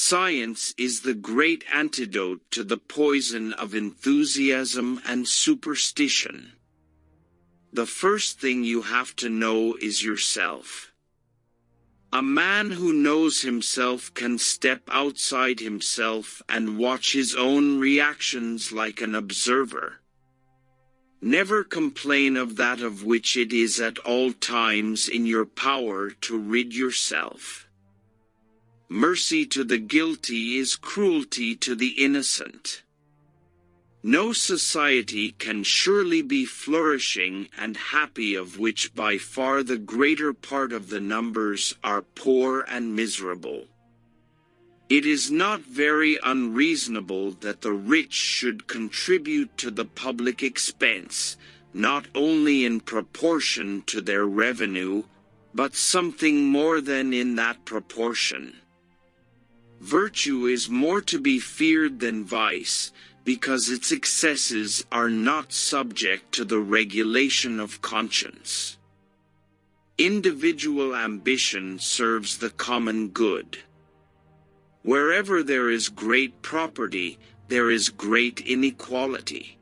Science is the great antidote to the poison of enthusiasm and superstition. The first thing you have to know is yourself. A man who knows himself can step outside himself and watch his own reactions like an observer. Never complain of that of which it is at all times in your power to rid yourself. Mercy to the guilty is cruelty to the innocent. No society can surely be flourishing and happy of which by far the greater part of the numbers are poor and miserable. It is not very unreasonable that the rich should contribute to the public expense, not only in proportion to their revenue, but something more than in that proportion. Virtue is more to be feared than vice, because its excesses are not subject to the regulation of conscience. Individual ambition serves the common good. Wherever there is great property, there is great inequality.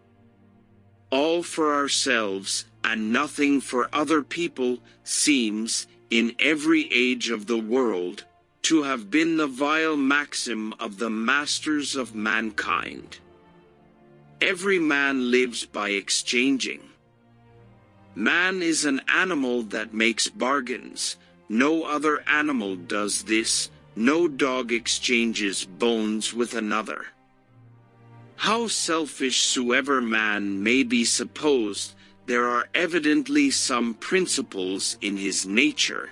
All for ourselves, and nothing for other people, seems, in every age of the world, to have been the vile maxim of the masters of mankind. Every man lives by exchanging. Man is an animal that makes bargains. No other animal does this. No dog exchanges bones with another. How selfish soever man may be supposed, there are evidently some principles in his nature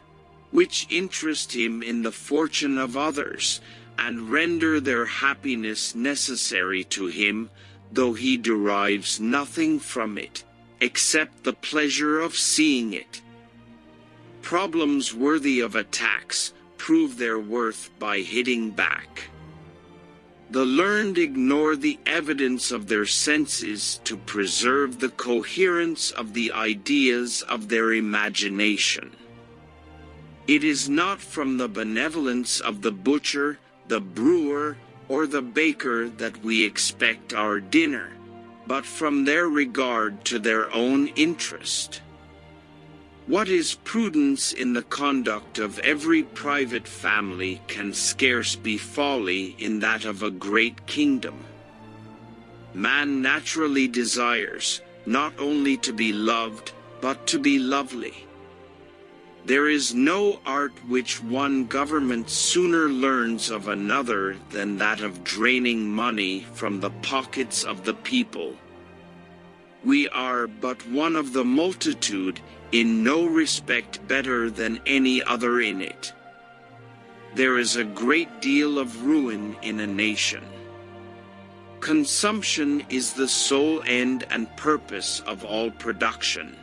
which interest him in the fortune of others, and render their happiness necessary to him, though he derives nothing from it, except the pleasure of seeing it. Problems worthy of attacks prove their worth by hitting back. The learned ignore the evidence of their senses to preserve the coherence of the ideas of their imagination. It is not from the benevolence of the butcher, the brewer, or the baker that we expect our dinner, but from their regard to their own interest. What is prudence in the conduct of every private family can scarce be folly in that of a great kingdom. Man naturally desires, not only to be loved, but to be lovely. There is no art which one government sooner learns of another than that of draining money from the pockets of the people. We are but one of the multitude, in no respect better than any other in it. There is a great deal of ruin in a nation. Consumption is the sole end and purpose of all production.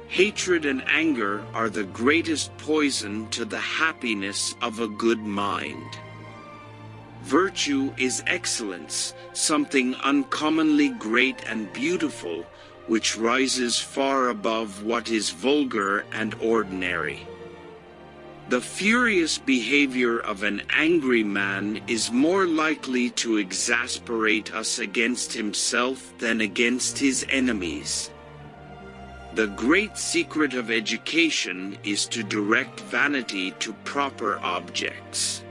Hatred and anger are the greatest poison to the happiness of a good mind. Virtue is excellence, something uncommonly great and beautiful, which rises far above what is vulgar and ordinary. The furious behavior of an angry man is more likely to exasperate us against himself than against his enemies. The great secret of education is to direct vanity to proper objects.